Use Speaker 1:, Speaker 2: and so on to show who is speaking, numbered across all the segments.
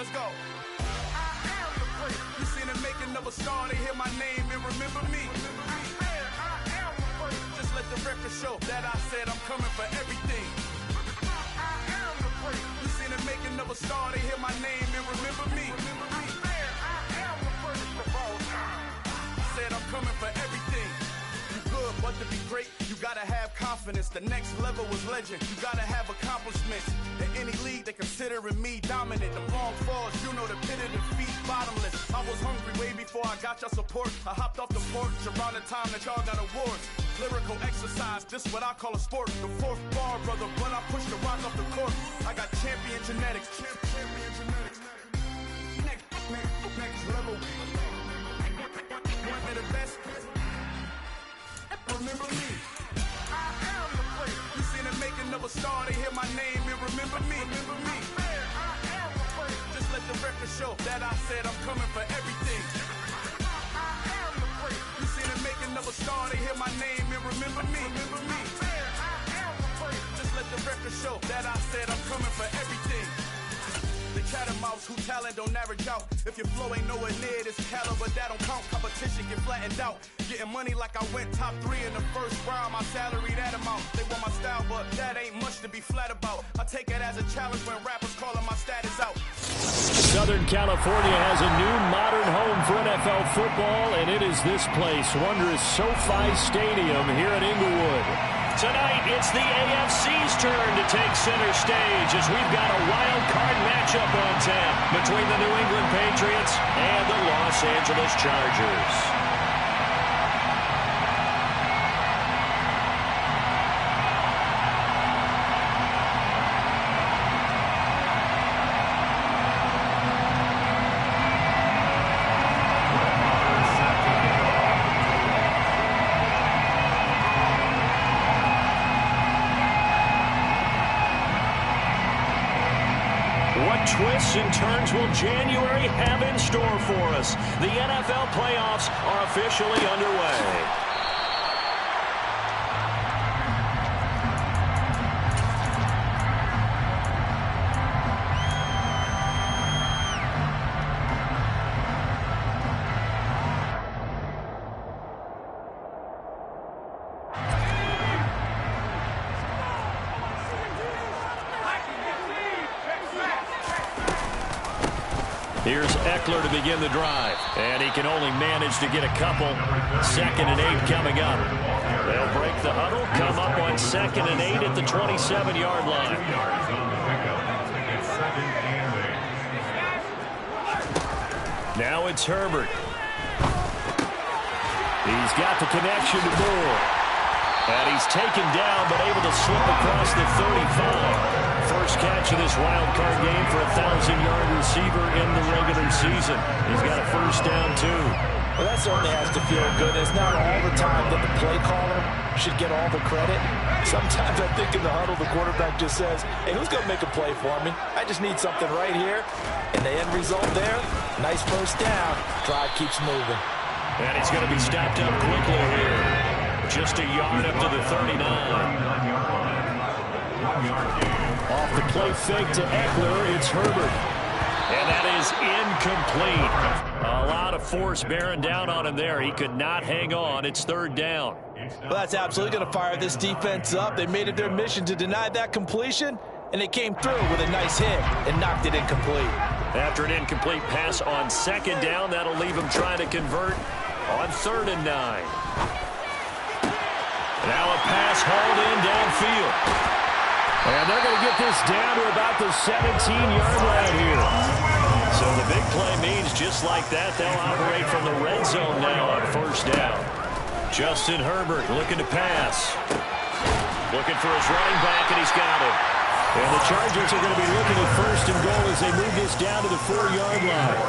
Speaker 1: Let's go. I am the place. You seen the making of a star, they hear my name and remember me. I am the place. Just let the record show that I said I'm coming for everything. I am the place. You seen the making of a star, they hear my name and remember me. I am the first of all time. I said I'm coming for everything. You good, but to be great, you gotta have confidence. The next level was legend. You gotta have accomplishments. In any league, they considering me dominant. The long falls, you know the pit of defeat, bottomless. I was hungry way before I got your support. I hopped off the porch around the time that y'all got awards. Lyrical exercise, this what I call a sport. The fourth bar, brother, when I push the rock off the court. I got champion genetics. Champion genetics. Next level. One of the best. Remember me. I am the place. You seen the making of a star, they hear my name and remember me. Remember me. I am the place. Just let the record show that I said I'm coming for everything. I am the place. You seen the making of a star, they hear my name and remember me. Remember me. I am the place. Just let the record show that I said I'm coming for everything. The catamounts who talent don't average out. If your flow ain't nowhere near this caliber, that don't count. Competition get flattened out. Getting money like I went top 3 in the first round. My salary that amount. They want my style, but that ain't much to be flat about. I take it as a challenge when rappers calling my status out.
Speaker 2: Southern California has a new modern home for NFL football, and it is this place, wondrous SoFi Stadium here in Inglewood. Tonight, it's the AFC's turn to take center stage as we've got a wild card matchup on tap between the New England Patriots and the Los Angeles Chargers. Twists and turns will January have in store for us? The NFL playoffs are officially underway. Here's Eckler to begin the drive. And he can only manage to get a couple. 2nd and 8 coming up. They'll break the huddle, come up on 2nd and 8 at the 27-yard line. Now it's Herbert. He's got the connection to Moore. And he's taken down, but able to slip across the 35. First catch of this wild card game for a 1,000-yard receiver in the regular season. He's got a first down, too.
Speaker 3: Well, that certainly has to feel good. It's not all the time that the play caller should get all the credit. Sometimes I think in the huddle, the quarterback just says, hey, who's going to make a play for me? I just need something right here. And the end result there, nice first down. Drive keeps moving.
Speaker 2: And he's going to be stopped up quickly here. Just a yard up to the 39. Off the play fake to Eckler, it's Herbert. And that is incomplete. A lot of force bearing down on him there. He could not hang on. It's 3rd down.
Speaker 3: Well, that's absolutely going to fire this defense up. They made it their mission to deny that completion, and they came through with a nice hit and knocked it incomplete.
Speaker 2: After an incomplete pass on 2nd down, that'll leave him trying to convert on 3rd and 9. Now a pass hauled in downfield. And they're going to get this down to about the 17-yard line here. So the big play means just like that, they'll operate from the red zone now on 1st down. Justin Herbert looking to pass. Looking for his running back, and he's got it. And the Chargers are going to be looking at 1st and goal as they move this down to the 4-yard line.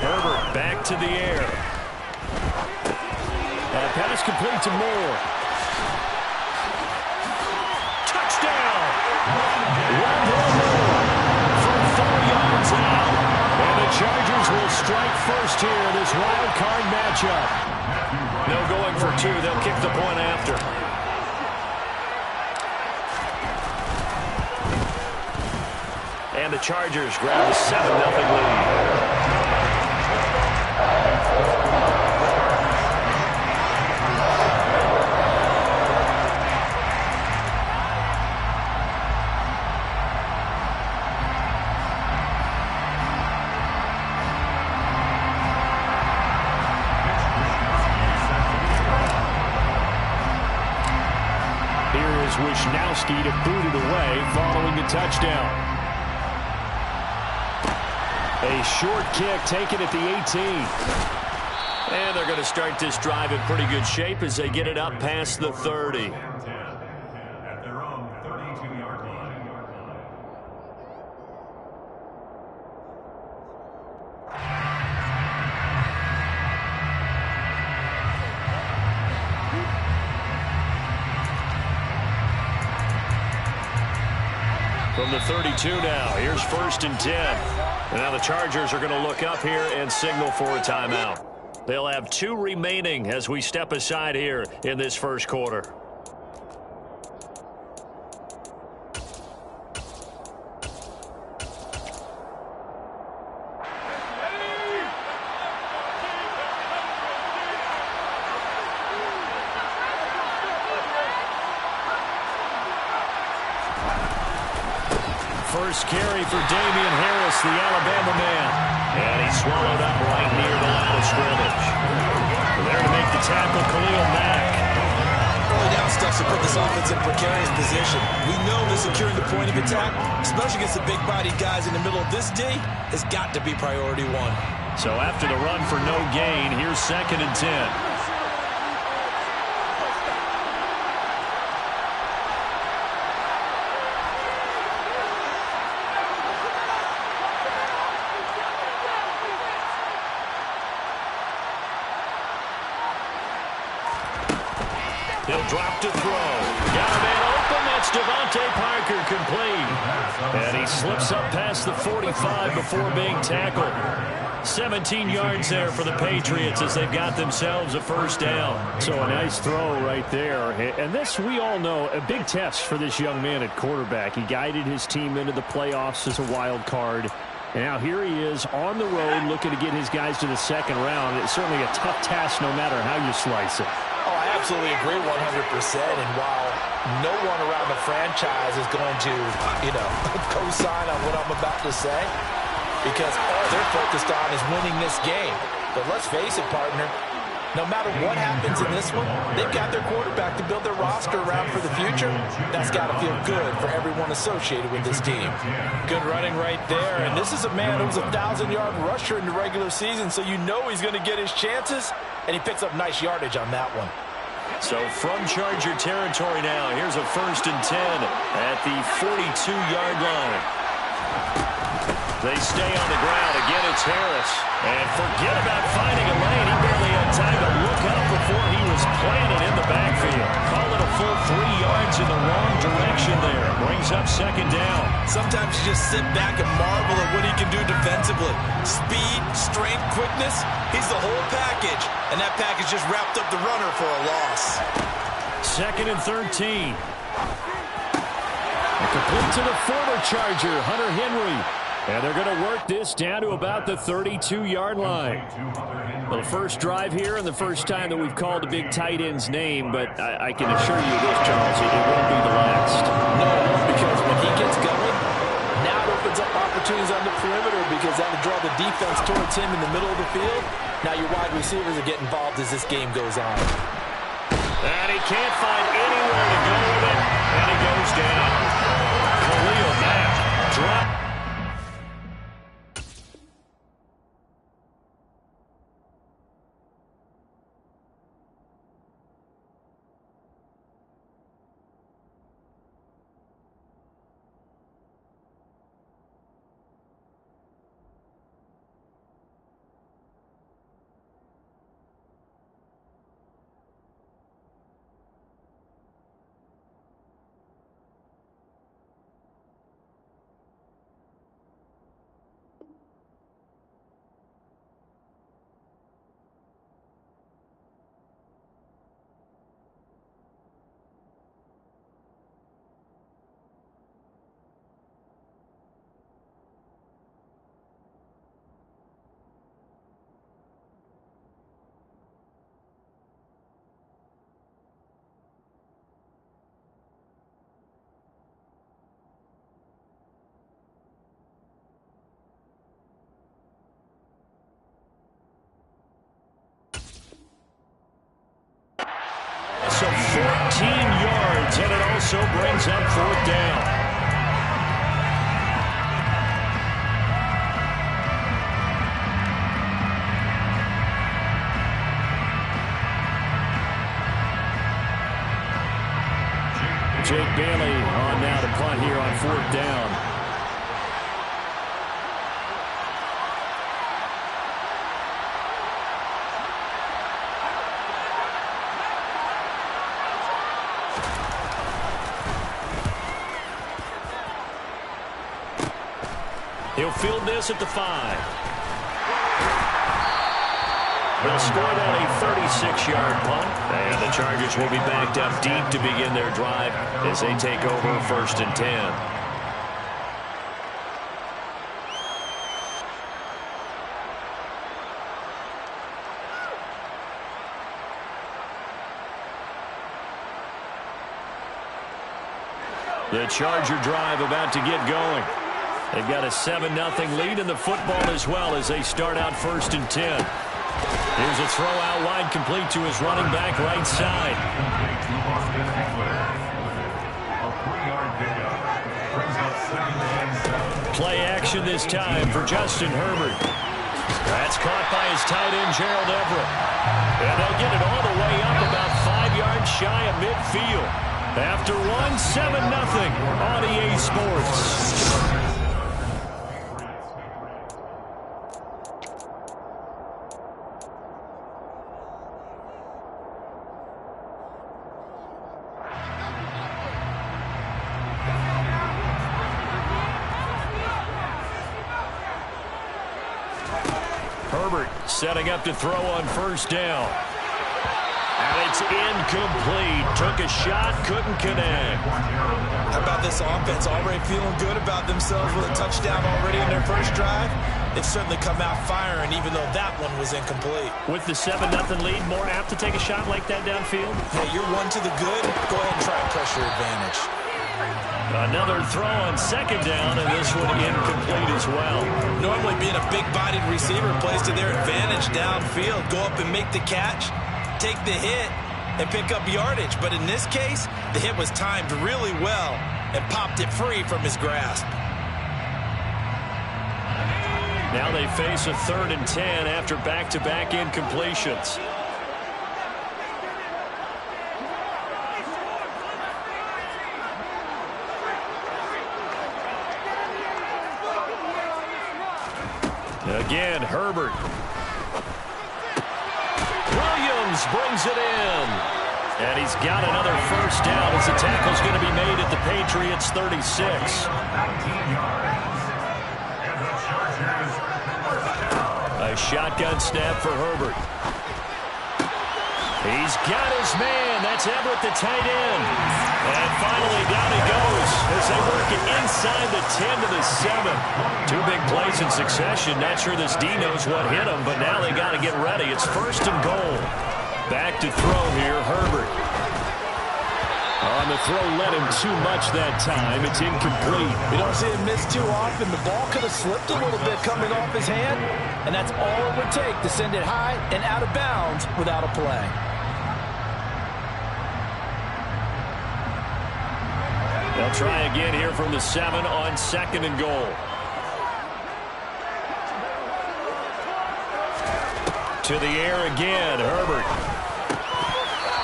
Speaker 2: Herbert back to the air. And a pass complete to Moore. Touchdown! Wendell Moore from 4 yards out. And the Chargers will strike first here in this wild card matchup. No going for 2. They'll kick the point after. And the Chargers grab a 7-0 lead. Wishnowski to boot it away following the touchdown. A short kick taken at the 18. And they're going to start this drive in pretty good shape as they get it up past the 30. From the 32 now, here's 1st and 10. And now the Chargers are going to look up here and signal for a timeout. They'll have 2 remaining as we step aside here in this first quarter. First carry for Damian Harris, the Alabama man. And he's swallowed up right near the line of scrimmage. There to make the tackle, Khalil Mack.
Speaker 3: Early down stuff to put this offense in a precarious position. We know that securing the point of attack, especially against the big-bodied guys in the middle of this D, has got to be priority 1.
Speaker 2: So after the run for no gain, here's 2nd and 10. He'll drop to throw. Got a man open. That's Devontae Parker complete. And he slips up past the 45 before being tackled. 17 yards there for the Patriots as they've got themselves a first down.
Speaker 4: So a nice throw right there. And this, we all know, a big test for this young man at quarterback. He guided his team into the playoffs as a wild card. And now here he is on the road looking to get his guys to the second round. It's certainly a tough task no matter how you slice it.
Speaker 3: Oh, I absolutely agree 100%. And while no one around the franchise is going to, co-sign on what I'm about to say, because all they're focused on is winning this game. But let's face it, partner, no matter what happens in this one, they've got their quarterback to build their roster around for the future. That's got to feel good for everyone associated with this team. Good running right there. And this is a man who was a 1,000-yard rusher in the regular season, so you know he's going to get his chances. And he picks up nice yardage on that one.
Speaker 2: So from Charger territory now, here's a 1st and 10 at the 42-yard line. They stay on the ground. Again, it's Harris. And forget about finding a lane. He barely had time to look up before he was planted in the backfield. Call it a full 3 yards in the wrong direction there. Brings up 2nd down.
Speaker 3: Sometimes you just sit back and marvel at what he can do defensively. Speed, strength, quickness. He's the whole package. And that package just wrapped up the runner for a loss.
Speaker 2: 2nd and 13.
Speaker 4: Complete to the former Charger, Hunter Henry. And they're going to work this down to about the 32-yard line. Well, the first drive here and the first time that we've called a big tight end's name, but I can assure you this, Charles, it won't be the last.
Speaker 3: No, because when he gets going, now it opens up opportunities on the perimeter because that'll draw the defense towards him in the middle of the field. Now your wide receivers will get involved as this game goes on.
Speaker 2: And he can't find anywhere to go with it, and he goes down. Khalil Mack dropped. loss of 14 yards, and it also brings up 4th down. Jake Bailey on now to punt here on 4th down. He'll field this at the 5. They'll score down a 36-yard punt, and the Chargers will be backed up deep to begin their drive as they take over 1st and 10. The Charger drive about to get going. They've got a 7-0 lead in the football as well as they start out 1st and 10. Here's a throw out wide, complete to his running back right side. Play action this time for Justin Herbert. That's caught by his tight end, Gerald Everett. And they'll get it all the way up about 5 yards shy of midfield. After one, 7-0 on EA Sports. Herbert setting up to throw on 1st down. And it's incomplete. Took a shot, couldn't connect.
Speaker 3: How about this offense? Already feeling good about themselves with a touchdown already in their first drive. They've certainly come out firing, even though that one was incomplete.
Speaker 4: With the 7-0 lead, more apt to take a shot like that downfield?
Speaker 3: Hey, you're one to the good. Go ahead and try and pressure advantage.
Speaker 2: Another throw on 2nd down, and this one incomplete as well.
Speaker 3: Normally being a big-bodied receiver plays to their advantage downfield. Go up and make the catch, take the hit, and pick up yardage. But in this case, the hit was timed really well and popped it free from his grasp.
Speaker 2: Now they face a 3rd and 10 after back-to-back incompletions. Again, Herbert. Williams brings it in. And he's got another 1st down as the tackle's going to be made at the Patriots' 36. A shotgun snap for Herbert. He's got his man. That's Everett, the tight end. And finally, down he goes as they work it inside the 10 to the 7. 2 big plays in succession. Not sure this D knows what hit him, but now they got to get ready. It's 1st and goal. Back to throw here, Herbert. On the throw, let him too much that time. It's incomplete.
Speaker 3: You don't see him miss too often. The ball could have slipped a little bit coming off his hand, and that's all it would take to send it high and out of bounds without a play.
Speaker 2: They'll try again here from the 7 on 2nd and goal. To the air again, Herbert.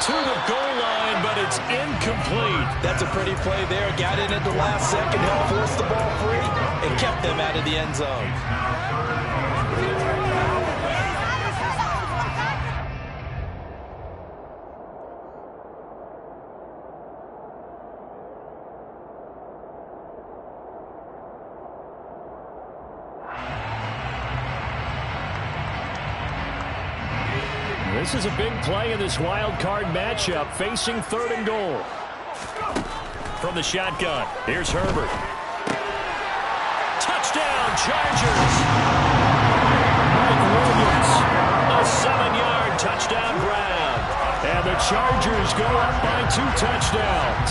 Speaker 2: To the goal line, but it's incomplete.
Speaker 3: That's a pretty play there. Got in at the last second, helped force the ball free, and kept them out of the end zone.
Speaker 4: This is a big play in this wild card matchup, facing 3rd and goal.
Speaker 2: From the shotgun, here's Herbert. Touchdown, Chargers! Mike Williams, a 7-yard touchdown grab.
Speaker 4: And the Chargers go up by 2 touchdowns.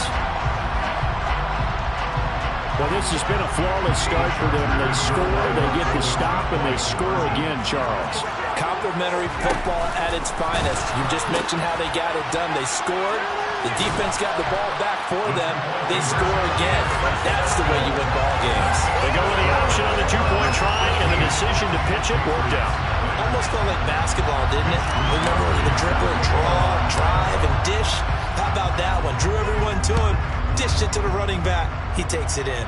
Speaker 4: Well, this has been a flawless start for them. They score, they get the stop, and they score again, Charles.
Speaker 3: Complimentary football at its finest. You just mentioned how they got it done. They scored. The defense got the ball back for them. They score again. That's the way you win ball games.
Speaker 2: They go with the option on the two-point try, and the decision to pitch it worked out.
Speaker 3: Almost felt like basketball, didn't it? Remember the dribble, draw, drive, and dish? How about that one? Drew everyone to him, dished it to the running back. He takes it in.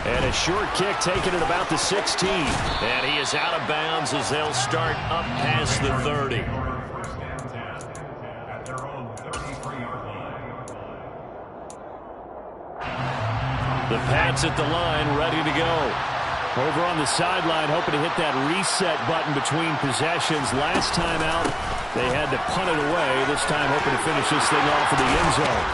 Speaker 2: And a short kick taken at about the 16. And he is out of bounds as they'll start up past the 30. The Pats at the line, ready to go. Over on the sideline, hoping to hit that reset button between possessions. Last time out, they had to punt it away. This time hoping to finish this thing off in the end zone.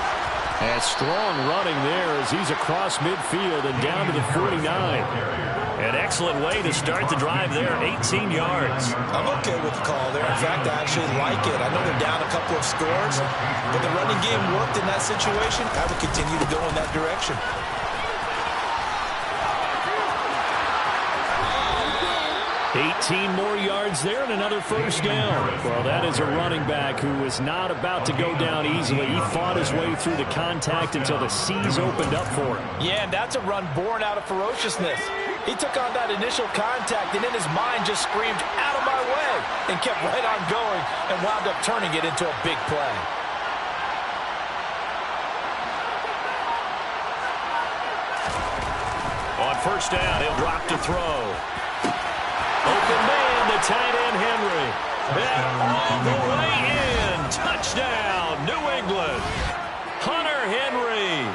Speaker 2: And strong running there as he's across midfield and down to the 49. An excellent way to start the drive there, 18 yards.
Speaker 3: I'm okay with the call there. In fact, I actually like it. I know they're down a couple of scores, but the running game worked in that situation. I would continue to go in that direction.
Speaker 2: 18 more yards there and another first down. Well, that is a running back who was not about to go down easily. He fought his way through the contact until the seas opened up for him.
Speaker 3: Yeah, and that's a run born out of ferociousness. He took on that initial contact and in his mind just screamed, "Out of my way," and kept right on going and wound up turning it into a big play.
Speaker 2: On first down, he'll drop to throw. Open man, the tight end, Henry. And all the way in. Touchdown, New England. Hunter Henry,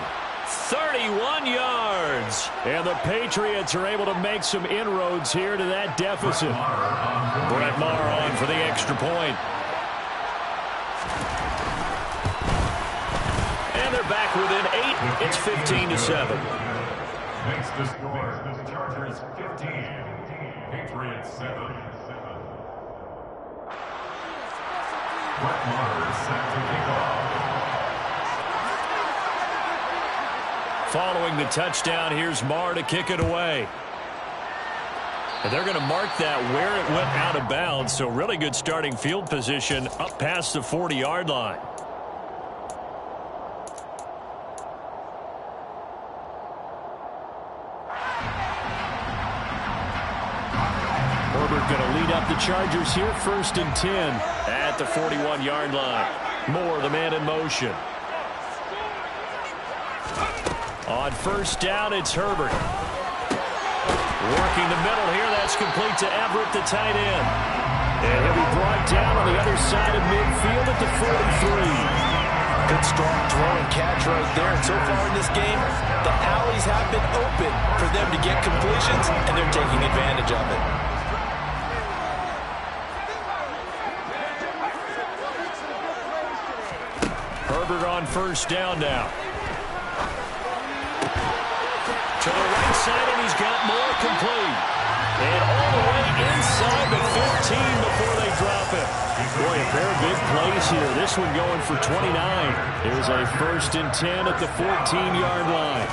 Speaker 2: 31 yards. And the Patriots are able to make some inroads here to that deficit. Brett Maher on for the extra point. And they're back within 8. It's 15-7.
Speaker 5: Makes the score. The Chargers 15. Patriots 7. Brett Maher is set to kick off.
Speaker 2: Following the touchdown, here's Maher to kick it away. And they're going to mark that where it went out of bounds, so really good starting field position up past the 40-yard line. Herbert going to lead up the Chargers here, 1st and 10 at the 41-yard line. Moore, the man in motion. On first down, it's Herbert. Working the middle here, that's complete to Everett, the tight end. And he'll be brought down on the other side of midfield at the 43.
Speaker 3: Good strong throw and catch right there. And so far in this game, the alleys have been open for them to get completions, and they're taking advantage of it.
Speaker 2: Herbert on first down now. To the right side, and he's got more complete. And all the way inside the 15 before they drop it. Boy, a pair of big plays here. This one going for 29. Here's a 1st and 10 at the 14-yard line.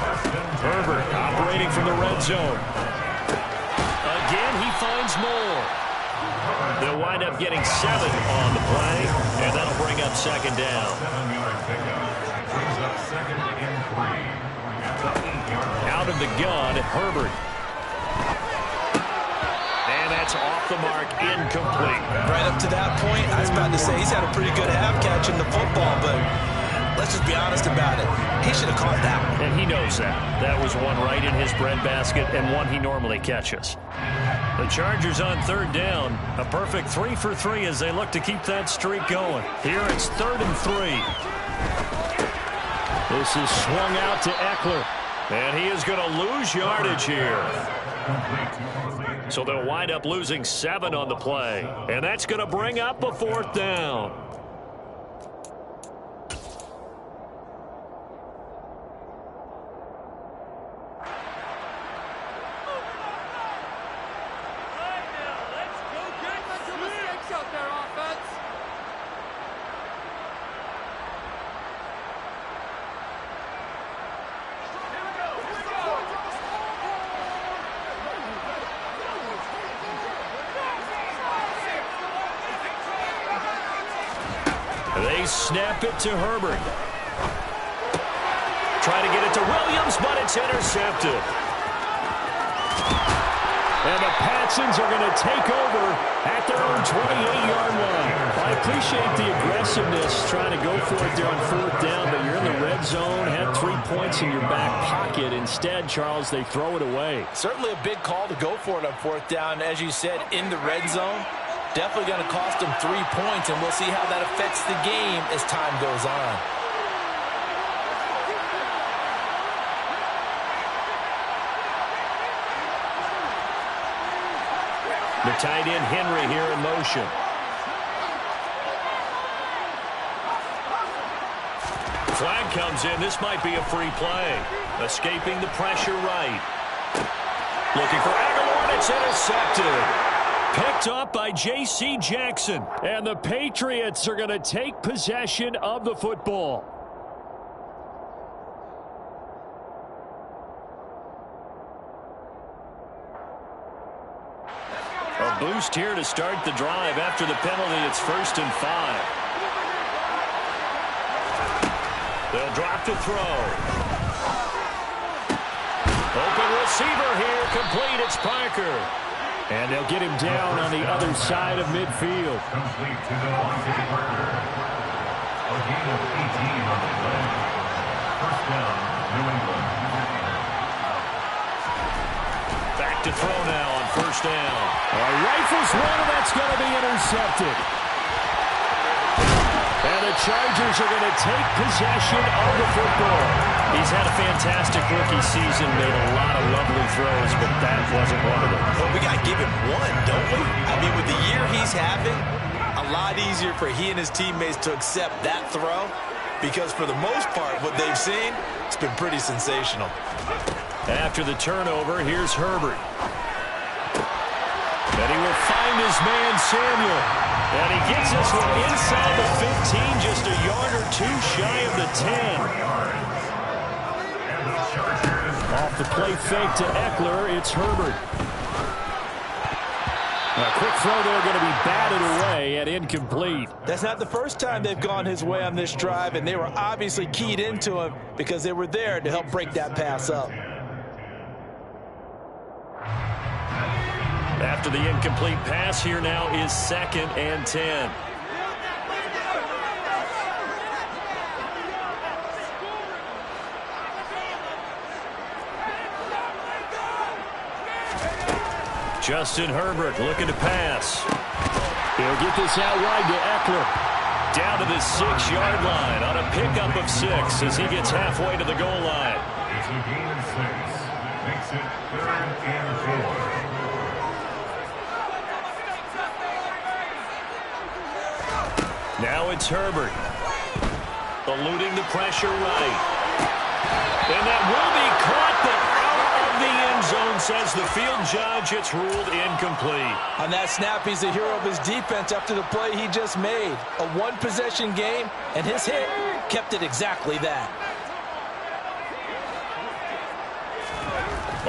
Speaker 2: Herbert operating from the red zone. Again, he finds more. They'll wind up getting 7 on the play, and that'll bring up 2nd down.
Speaker 5: 7-yard pickup. Brings up 2nd and 3.
Speaker 2: Out of the gun, Herbert. And that's off the mark, incomplete.
Speaker 3: Right up to that point, I was about to say he's had a pretty good half catching the football, but let's just be honest about it. He should have caught that one.
Speaker 2: And he knows that. That was one right in his breadbasket and one he normally catches. The Chargers on 3rd down. A perfect 3 for 3 as they look to keep that streak going. Here it's 3rd and 3. This is swung out to Eckler. And he is going to lose yardage here. So they'll wind up losing 7 on the play. And that's going to bring up a 4th down. They snap it to Herbert. Try to get it to Williams, but it's intercepted.
Speaker 4: And the Patsons are going to take over at their own 28-yard line. I appreciate the aggressiveness trying to go for it there on fourth down, but you're in the red zone, have 3 points in your back pocket. Instead, Charles, they throw it away.
Speaker 3: Certainly a big call to go for it on fourth down. As you said, in the red zone, definitely going to cost them 3 points, and we'll see how that affects the game as time goes on.
Speaker 2: The tight end Henry here in motion. Flag comes in. This might be a free play. Escaping the pressure right. Looking for Aguilar. It's intercepted. Picked up by J.C. Jackson.
Speaker 4: And the Patriots are going to take possession of the football.
Speaker 2: A boost here to start the drive. After the penalty, it's 1st and 5. They'll drop to throw. Open receiver here. Complete. It's Parker.
Speaker 4: And they'll get him down on the other side of midfield.
Speaker 5: Complete to Devontae Parker. A gain of 18 on the play. First down, New England.
Speaker 2: Back to throw now on 1st down.
Speaker 4: Rifles one, and that's going to be intercepted. And the Chargers are going to take possession of the football.
Speaker 2: He's had a fantastic rookie season, made a lot of lovely throws, but that wasn't one of them.
Speaker 3: Well, we got to give him one, don't we? I mean, with the year he's having, a lot easier for he and his teammates to accept that throw, because for the most part, what they've seen, it's been pretty sensational.
Speaker 2: After the turnover, here's Herbert. And he will find his man, Samuel. And he gets this one inside the 15, just a yard or two shy of the 10.
Speaker 4: Off the play fake to Eckler, it's Herbert. A quick throw there going to be batted away and incomplete.
Speaker 3: That's not the first time they've gone his way on this drive, and they were obviously keyed into him because they were there to help break that pass up.
Speaker 2: After the incomplete pass, here now is 2nd and 10. Justin Herbert looking to pass.
Speaker 4: He'll get this out wide to Eckler.
Speaker 2: Down to the 6-yard line on a pickup of 6 as he gets halfway to the goal line.
Speaker 5: It's a gain of 6. Makes it 3rd and 4.
Speaker 2: Now it's Herbert. Eluding the pressure right. And that will be caught, but out of the end zone, says the field judge. It's ruled incomplete.
Speaker 3: On that snap, he's the hero of his defense after the play he just made. A one-possession game, and his hit kept it exactly that.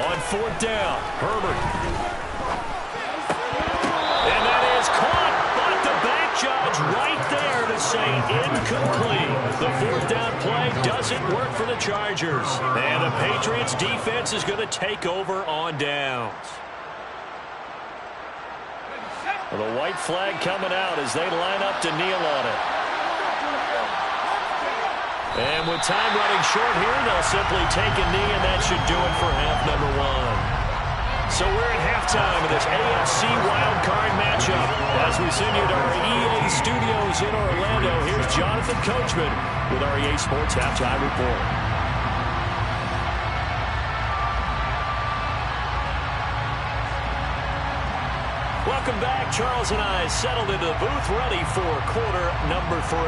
Speaker 2: On 4th down, Herbert. And that is caught, but the back judge right there to say incomplete. The 4th down play doesn't work for the Chargers. And the Patriots defense is going to take over on downs. Well, the white flag coming out as they line up to kneel on it. And with time running short here, they'll simply take a knee, and that should do it for half number 1. So we're at halftime of this AFC wildcard matchup. As we send you to our EA studios in Orlando, here's Jonathan Coachman with our EA Sports Halftime Report. Welcome back. Charles and I settled into the booth, ready for quarter number 3.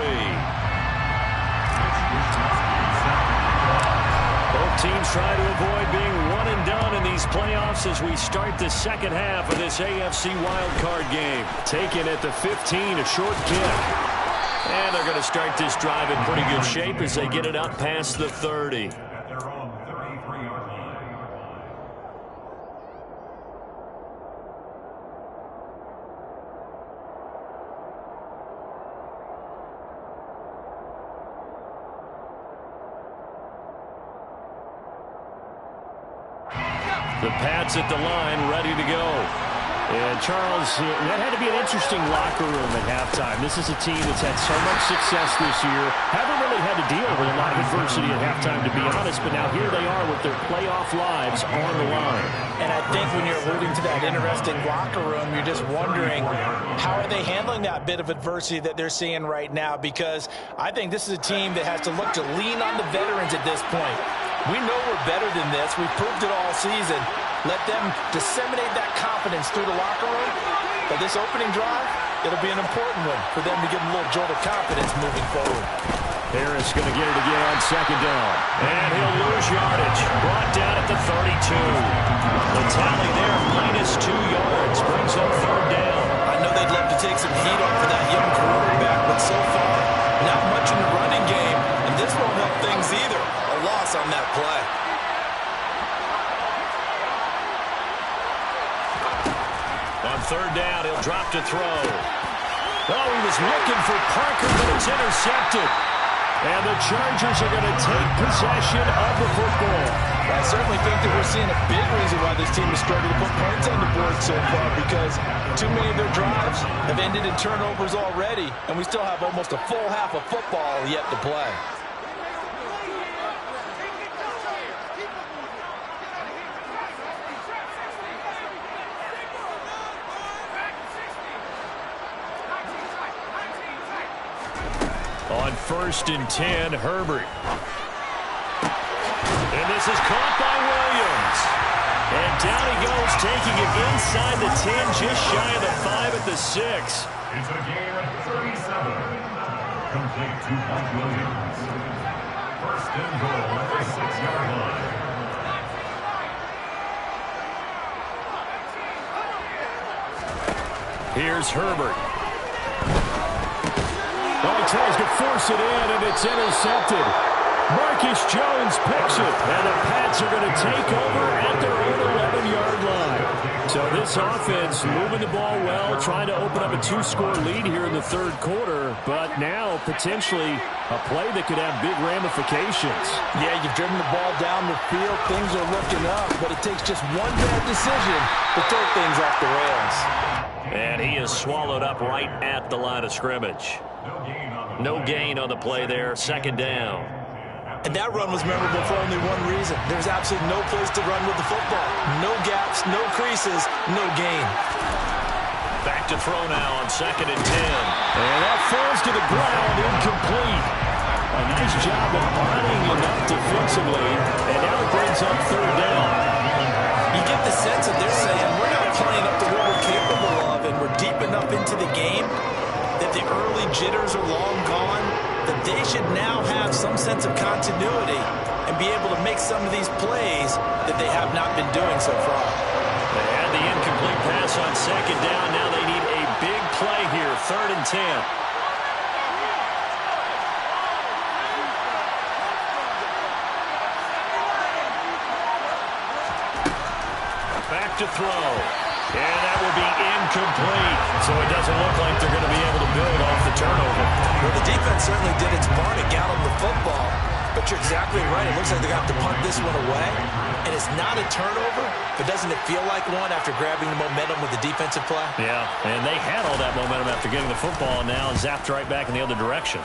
Speaker 2: Both teams try to avoid being one and done in these playoffs as we start the second half of this AFC wildcard game.
Speaker 4: Taken at the 15, a short kick.
Speaker 2: And they're going to start this drive in pretty good shape as they get it up past the 30.
Speaker 5: At their own 33-yard line.
Speaker 2: The Pats at the line, ready to go.
Speaker 4: And Charles, that had to be an interesting locker room at halftime. This is a team that's had so much success this year. Haven't really had to deal with a lot of adversity at halftime, to be honest. But now here they are with their playoff lives on the line.
Speaker 3: And I think when you're alluding to that interesting locker room, you're just wondering, how are they handling that bit of adversity that they're seeing right now? Because I think this is a team that has to look to lean on the veterans at this point. We know we're better than this. We've proved it all season. Let them disseminate that confidence through the locker room. But this opening drive, it'll be an important one for them to get a little jolt of confidence moving forward.
Speaker 4: Harris going to get it again on second down.
Speaker 2: And he'll lose yardage. Brought down at the 32. The tally there, -2 yards, brings up third down.
Speaker 3: I know they'd love to take some heat off of that young quarterback, but so far, not much in the running game. And this won't help things either. A loss on that play.
Speaker 2: On third down, he'll drop to throw. Oh, he was looking for Parker, but it's intercepted. And the Chargers are going to take possession of the football.
Speaker 3: I certainly think that we're seeing a big reason why this team is struggling to put points on the board so far, because too many of their drives have ended in turnovers already, and we still have almost a full half of football yet to play.
Speaker 2: On 1st and 10, Herbert. And this is caught by Williams. And down he goes, taking it inside the 10, just shy of the 5 at the 6.
Speaker 5: It's a gain of 37. Complete to Mike Williams. 1st and goal at the 6-yard line.
Speaker 2: Here's Herbert.
Speaker 4: Oh, he tries to force it in, and it's intercepted. Marcus Jones picks it, and the Pats are going to take over at their own 11-yard line. So this offense moving the ball well, trying to open up a 2-score lead here in the third quarter, but now potentially a play that could have big ramifications.
Speaker 3: Yeah, you've driven the ball down the field. Things are looking up, but it takes just one bad decision to throw things off the rails.
Speaker 2: And he is swallowed up right at the line of scrimmage. No gain on the play there, second down.
Speaker 3: And that run was memorable for only one reason. There's absolutely no place to run with the football. No gaps, no creases, no gain.
Speaker 2: Back to throw now on 2nd and 10.
Speaker 4: And that falls to the ground, incomplete. A nice job of bodying him up defensively, and now it brings up third down.
Speaker 3: You get the sense that they're saying, we're not playing up to what we're capable of, and we're deep enough into the game that the early jitters are long gone, that they should now have some sense of continuity and be able to make some of these plays that they have not been doing so far.
Speaker 2: They had the incomplete pass on second down. Now they need a big play here, 3rd and 10. Back to throw. And that will be incomplete. So it doesn't look like they're going to be able to build off the turnover.
Speaker 3: Well, the defense certainly did its part to gallop the football. But you're exactly right. It looks like they're going to have to punt this one away. And it's not a turnover, but doesn't it feel like one after grabbing the momentum with the defensive play?
Speaker 2: Yeah, and they had all that momentum after getting the football, and now zapped right back in the other direction.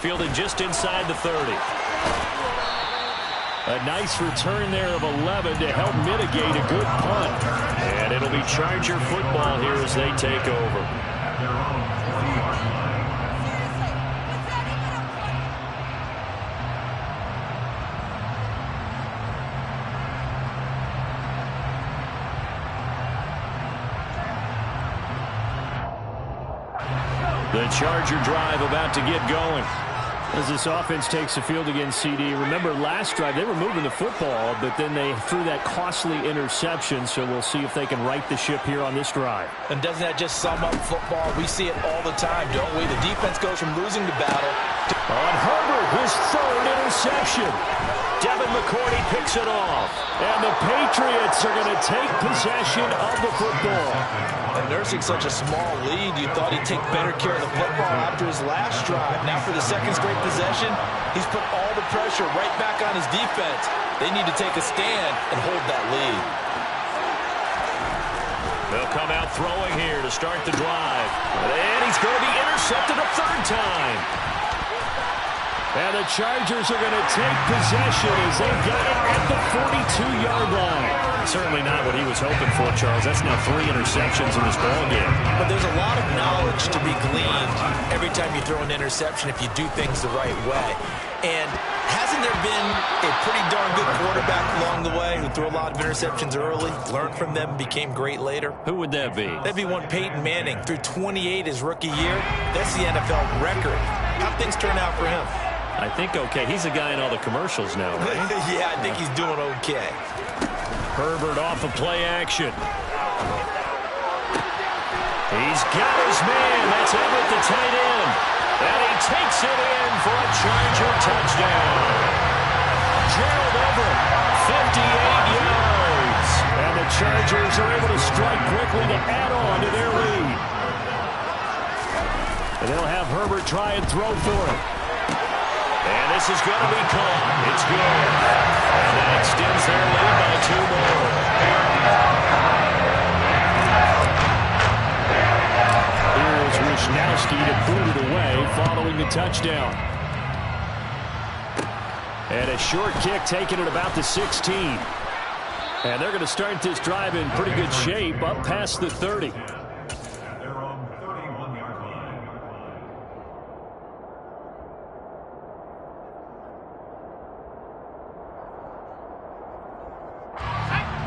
Speaker 2: Fielded just inside the 30.
Speaker 4: A nice return there of 11 to help mitigate a good punt.
Speaker 2: And it'll be Charger football here as they take over. The Charger drive about to get going.
Speaker 4: As this offense takes the field against CD, remember last drive they were moving the football, but then they threw that costly interception, so we'll see if they can right the ship here on this drive.
Speaker 3: And doesn't that just sum up football? We see it all the time, don't we? The defense goes from losing the battle to...
Speaker 4: On Herbert, his 3rd interception.
Speaker 2: Devin McCourty picks it off.
Speaker 4: And the Patriots are going to take possession of the football.
Speaker 3: And nursing such a small lead, you thought he'd take better care of the football after his last drive. Now for the second straight possession, he's put all the pressure right back on his defense. They need to take a stand and hold that lead.
Speaker 2: They'll come out throwing here to start the drive. And he's going to be intercepted a third time.
Speaker 4: And the Chargers are going to take possession as they got it at the 42-yard line.
Speaker 2: Certainly not what he was hoping for, Charles. That's now 3 interceptions in this ballgame.
Speaker 3: But there's a lot of knowledge to be gleaned every time you throw an interception if you do things the right way. And hasn't there been a pretty darn good quarterback along the way who threw a lot of interceptions early, learned from them, and became great later?
Speaker 2: Who would that be?
Speaker 3: That'd be one Peyton Manning. Threw 28 his rookie year. That's the NFL record. How'd things turn out for him?
Speaker 2: I think okay. He's a guy in all the commercials now, right?
Speaker 3: Yeah, I think he's doing okay.
Speaker 2: Herbert off of play action. He's got his man. That's Everett, the tight end. And he takes it in for a Charger touchdown. Gerald Everett, 58 yards.
Speaker 4: And the Chargers are able to strike quickly to add on to their lead. And they'll have Herbert try and throw for it.
Speaker 2: And this is going to be caught. It's good. And that extends their lead by 2 more.
Speaker 4: Here's Wisnowski to boot it away following the touchdown. And a short kick taken at about the 16. And they're going to start this drive in pretty good shape up past the 30.
Speaker 5: They're on 31-yard line.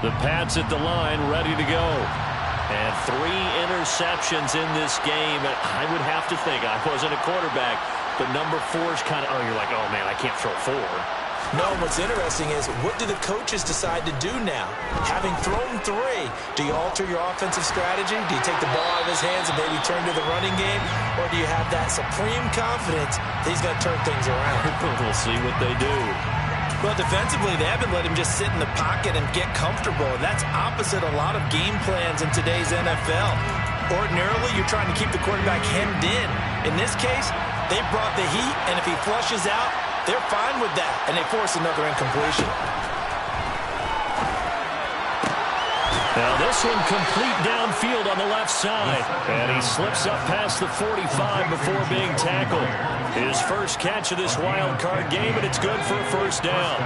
Speaker 2: The Pats at the line, ready to go. And 3 interceptions in this game. I would have to think, I wasn't a quarterback, but number 4 is kind of, oh, you're like, oh, man, I can't throw 4.
Speaker 3: No, what's interesting is, what do the coaches decide to do now? Having thrown 3, do you alter your offensive strategy? Do you take the ball out of his hands and maybe turn to the running game? Or do you have that supreme confidence that he's going to turn things around?
Speaker 2: We'll see what they do.
Speaker 3: Well, defensively, they haven't let him just sit in the pocket and get comfortable. And that's opposite a lot of game plans in today's NFL. Ordinarily, you're trying to keep the quarterback hemmed in. In this case, they brought the heat, and if he flushes out, they're fine with that, and they force another incompletion.
Speaker 2: Now this one complete downfield on the left side. And he slips up past the 45 before being tackled. His first catch of this wild card game, and it's good for a first down.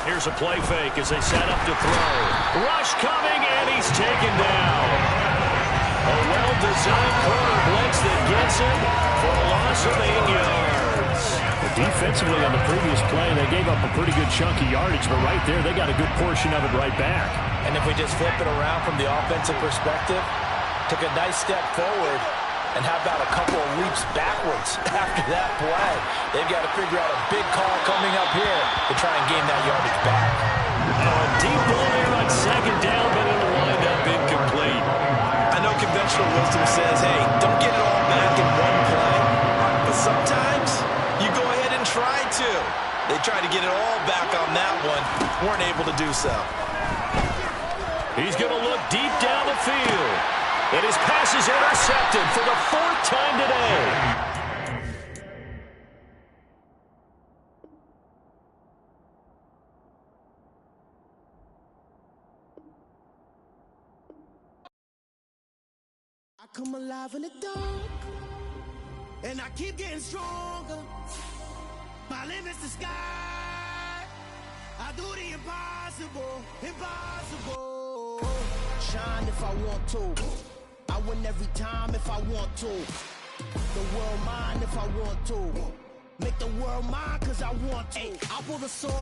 Speaker 2: Here's a play fake as they set up to throw. Rush coming, and he's taken down. A well-designed corner blitz that gets him for a loss of 8 yards.
Speaker 4: Defensively on the previous play, they gave up a pretty good chunk of yardage, but right there, they got a good portion of it right back.
Speaker 3: And if we just flip it around from the offensive perspective, took a nice step forward, and how about a couple of leaps backwards after that play? They've got to figure out a big call coming up here to try and gain that yardage back.
Speaker 2: Now a deep ball there on second down, but it'll wind up incomplete.
Speaker 3: I know conventional wisdom says, hey, don't get it all back in one play. But sometimes you go ahead and try to. They tried to get it all back on that one. Weren't able to do so.
Speaker 2: He's going to look deep down the field. And his pass is intercepted for the 4th time today.
Speaker 6: I come alive in the dark, and I keep getting stronger. My limit's the sky. I do the impossible, impossible. Shine if I want to. I win every time if I want to. The world mine if I want to. Make the world mine cause I want to. I pull the sword.